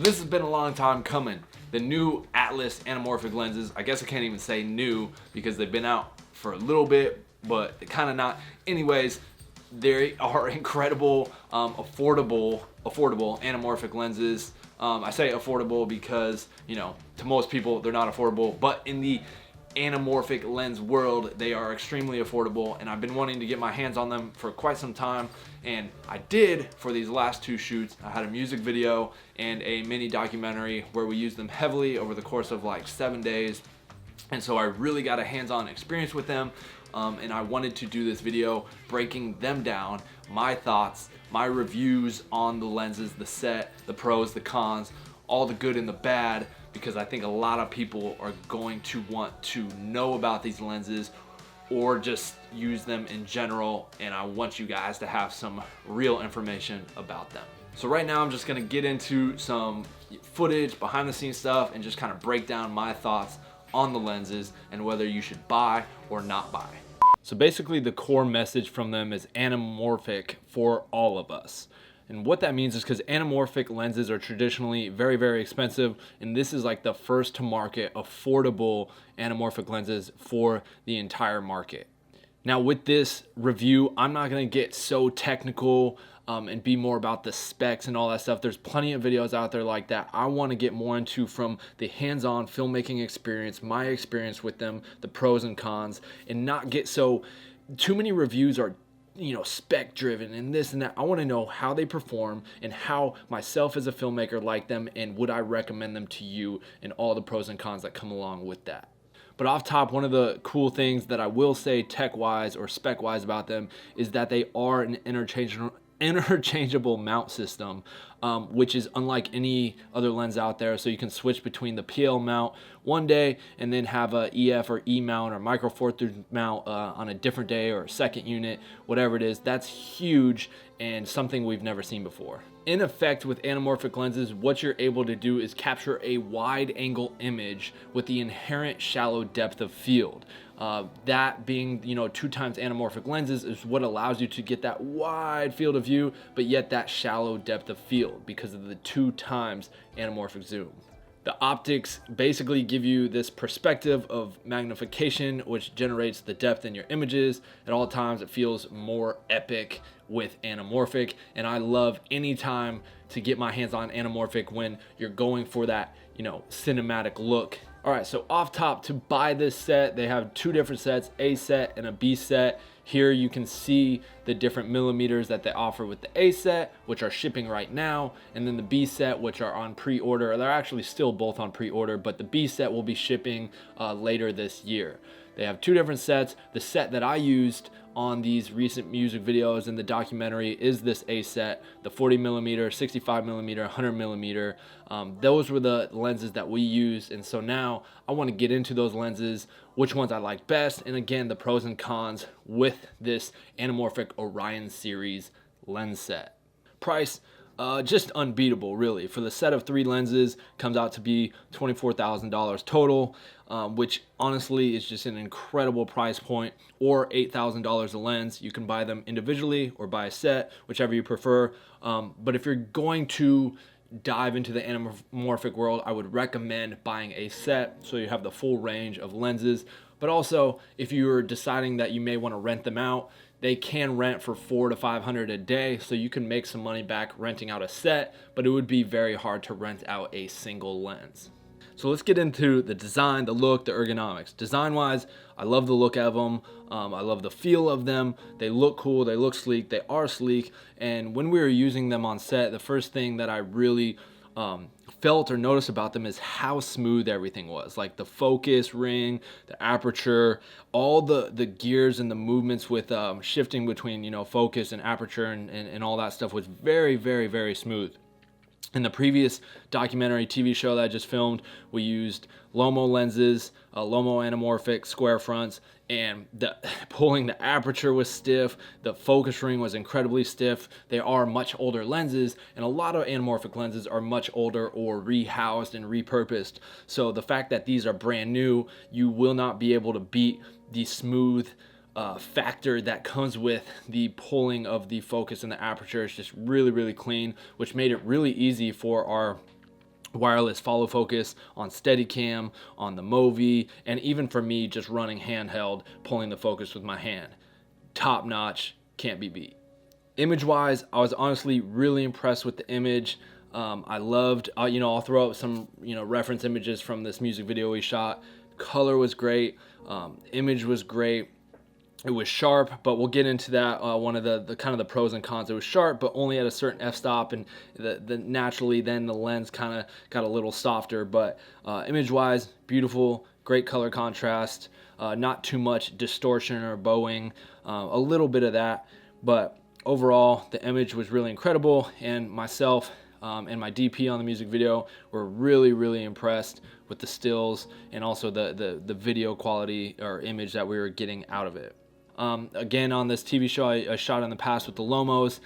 this has been a long time coming. The new Atlas anamorphic lenses, I guess I can't even say new because they've been out for a little bit, but kind of not. Anyways, they are incredible, affordable anamorphic lenses. I say affordable because, you know, to most people they're not affordable, but in the anamorphic lens world they are extremely affordable, and I've been wanting to get my hands on them for quite some time, and I did for these last two shoots. I had a music video and a mini documentary where we used them heavily over the course of like 7 days, and so I really got a hands-on experience with them, and I wanted to do this video breaking them down, my thoughts, my reviews on the lenses, the set, the pros, the cons, all the good and the bad, because I think a lot of people are going to want to know about these lenses or just use them in general, and I want you guys to have some real information about them. So right now I'm just gonna get into some footage, behind the scenes stuff, and just kind of break down my thoughts on the lenses and whether you should buy or not buy. So basically the core message from them is anamorphic for all of us. And what that means is because anamorphic lenses are traditionally very, very expensive, and this is like the first to market affordable anamorphic lenses for the entire market. Now with this review, I'm not gonna get so technical and be more about the specs and all that stuff. There's plenty of videos out there like that. I wanna get more into from the hands-on filmmaking experience, my experience with them, the pros and cons, and not get so, too many reviews are, you know, spec driven and this and that. I want to know how they perform and how myself as a filmmaker like them, and would I recommend them to you, and all the pros and cons that come along with that. But off top, one of the cool things that I will say tech wise or spec wise about them is that they are an interchangeable mount system, which is unlike any other lens out there. So you can switch between the PL mount one day and then have a EF or E mount or micro four through mount on a different day, or a second unit, whatever it is. That's huge and something we've never seen before. In effect, with anamorphic lenses, what you're able to do is capture a wide angle image with the inherent shallow depth of field. That being, you know, 2x anamorphic lenses is what allows you to get that wide field of view, but yet that shallow depth of field because of the 2x anamorphic zoom. The optics basically give you this perspective of magnification, which generates the depth in your images. At all times, it feels more epic with anamorphic, and I love any time to get my hands on anamorphic when you're going for that, you know, cinematic look. All right, so off top, to buy this set, they have two different sets, A set and a B set. Here you can see the different millimeters that they offer with the A set, which are shipping right now, and then the B set, which are on pre-order. They're actually still both on pre-order, but the B set will be shipping later this year. They have two different sets. The set that I used on these recent music videos and the documentary is this A set, the 40mm, 65mm, 100mm. Those were the lenses that we used, and so now I want to get into those lenses, which ones I like best, and again, the pros and cons with this anamorphic Orion series lens set. Price, just unbeatable, really. For the set of 3 lenses, comes out to be $24,000 total, which honestly is just an incredible price point, or $8,000 a lens. You can buy them individually or buy a set, whichever you prefer. But if you're going to dive into the anamorphic world, I would recommend buying a set so you have the full range of lenses. But also, if you're deciding that you may want to rent them out, they can rent for $400 to $500 a day, so you can make some money back renting out a set, but it would be very hard to rent out a single lens. So let's get into the design, the look, the ergonomics. Design-wise, I love the look of them. I love the feel of them. They look cool, they look sleek, they are sleek, and when we were using them on set, the first thing that I really felt or noticed about them is how smooth everything was. Like the focus ring, the aperture, all the gears and the movements with shifting between, you know, focus and aperture and all that stuff was very, very, very smooth. In the previous documentary TV show that I just filmed, we used Lomo lenses, Lomo anamorphic square fronts, and pulling the aperture was stiff, the focus ring was incredibly stiff. They are much older lenses, and a lot of anamorphic lenses are much older or rehoused and repurposed. So the fact that these are brand new, you will not be able to beat the smooth factor that comes with the pulling of the focus and the aperture. Is just really, really clean, which made it really easy for our wireless follow focus on Steadicam, on the Movi, and even for me just running handheld, pulling the focus with my hand. Top notch, can't be beat. Image wise, I was honestly really impressed with the image. I loved, I'll throw out some, reference images from this music video we shot. Color was great. Image was great. It was sharp, but we'll get into that. One of the kind of the pros and cons. It was sharp, but only at a certain f-stop, and naturally then the lens kind of got a little softer. But image-wise, beautiful, great color contrast, not too much distortion or bowing, a little bit of that, but overall the image was really incredible, and myself and my DP on the music video were really, really impressed with the stills and also the video quality or image that we were getting out of it. Again, on this TV show I shot in the past with the Lomos,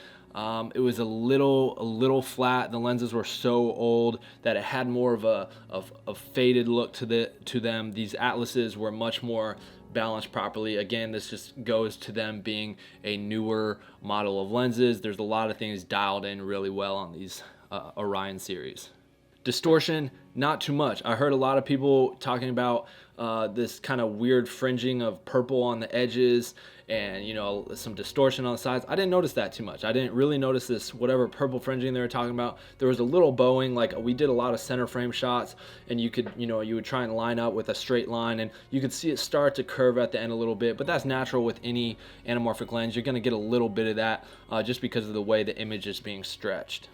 it was a little flat. The lenses were so old that it had more of a faded look to them. These Atlases were much more balanced properly. Again, this just goes to them being a newer model of lenses. There's a lot of things dialed in really well on these Orion series. Distortion, not too much. I heard a lot of people talking about this kind of weird fringing of purple on the edges and some distortion on the sides. I didn't notice that too much. I didn't really notice this whatever purple fringing they were talking about. There was a little bowing, like we did a lot of center frame shots, and you could you would try and line up with a straight line, and you could see it start to curve at the end a little bit, but that's natural with any anamorphic lens. You're going to get a little bit of that just because of the way the image is being stretched.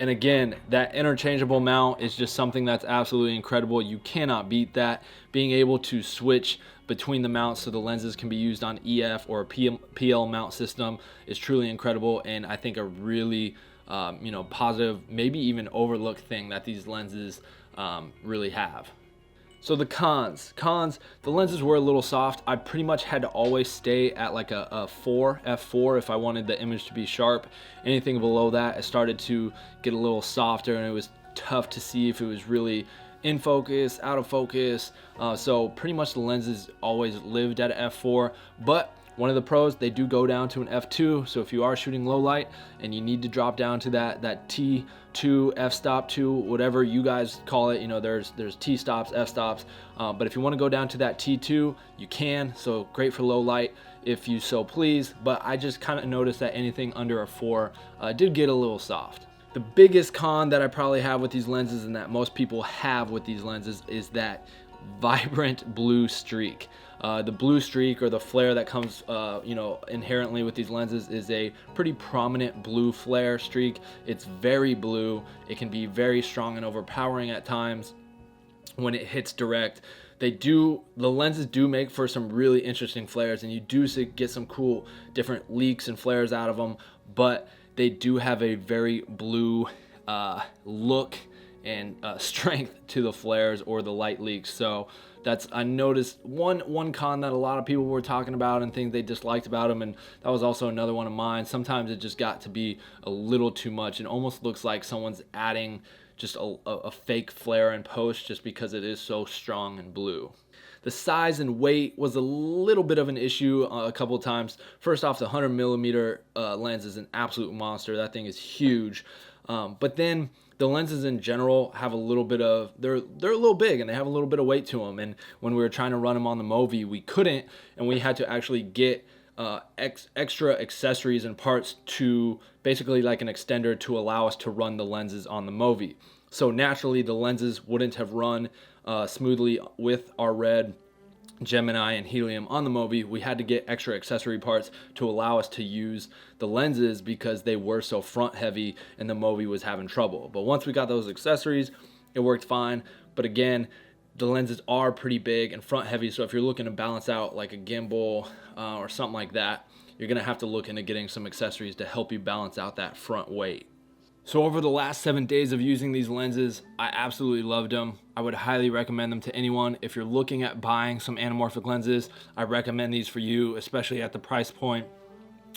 And again, that interchangeable mount is just something that's absolutely incredible. You cannot beat that. Being able to switch between the mounts so the lenses can be used on EF or a PL mount system is truly incredible, and I think a really positive, maybe even overlooked thing that these lenses really have. So the cons, the lenses were a little soft. I pretty much had to always stay at like a f4 if I wanted the image to be sharp. Anything below that, it started to get a little softer, and it was tough to see if it was really in focus, out of focus. So pretty much the lenses always lived at f4, but one of the pros, they do go down to an f2. So if you are shooting low light and you need to drop down to that T2, f-stop 2, whatever you guys call it, there's T-stops, f-stops, but if you want to go down to that T2, you can. So great for low light if you so please, but I just kind of noticed that anything under a 4 did get a little soft. The biggest con that I probably have with these lenses, and that most people have with these lenses, is that vibrant blue streak. The blue streak, or the flare that comes inherently with these lenses, is a pretty prominent blue flare streak. It's very blue. It can be very strong and overpowering at times when it hits direct. The lenses do make for some really interesting flares, and you do get some cool different leaks and flares out of them, but they do have a very blue look and strength to the flares or the light leaks. So I noticed one con that a lot of people were talking about and things they disliked about them, and that was also another one of mine. Sometimes it just got to be a little too much. It almost looks like someone's adding just a fake flare in post just because it is so strong and blue. The size and weight was a little bit of an issue a couple of times. First off, the 100 millimeter lens is an absolute monster. That thing is huge. But then the lenses in general have a little bit of, they're a little big, and they have a little bit of weight to them. And when we were trying to run them on the Movi, we couldn't, and we had to actually get extra accessories and parts to basically like an extender to allow us to run the lenses on the Movi. So naturally the lenses wouldn't have run smoothly with our red, Gemini, and Helium on the Movi. We had to get extra accessory parts to allow us to use the lenses because they were so front heavy and the Movi was having trouble. But once we got those accessories, it worked fine. But again, the lenses are pretty big and front heavy, so if you're looking to balance out like a gimbal or something like that, you're gonna have to look into getting some accessories to help you balance out that front weight. So over the last 7 days of using these lenses, I absolutely loved them. I would highly recommend them to anyone. If you're looking at buying some anamorphic lenses, I recommend these for you, especially at the price point.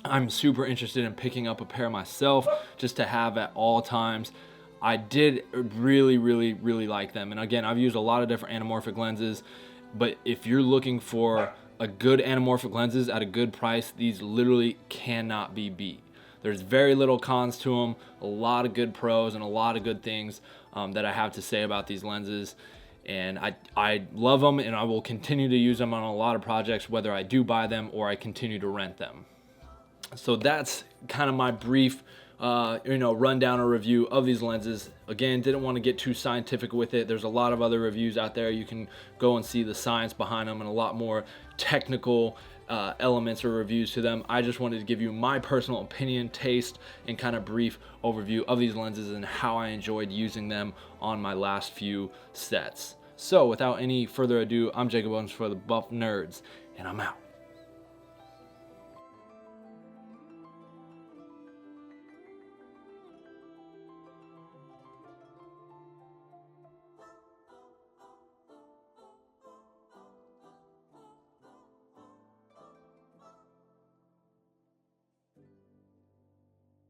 I'm super interested in picking up a pair myself just to have at all times. I did really like them. And again, I've used a lot of different anamorphic lenses, but if you're looking for a good anamorphic lenses at a good price, these literally cannot be beat. There's very little cons to them, a lot of good pros and a lot of good things that I have to say about these lenses. And I love them, and I will continue to use them on a lot of projects, whether I do buy them or I continue to rent them. So that's kind of my brief rundown or review of these lenses. Again, didn't want to get too scientific with it. There's a lot of other reviews out there. You can go and see the science behind them and a lot more technical elements or reviews to them. I just wanted to give you my personal opinion, taste, and kind of brief overview of these lenses and how I enjoyed using them on my last few sets. So without any further ado, I'm Jacob Owens for the Buff Nerds, and I'm out.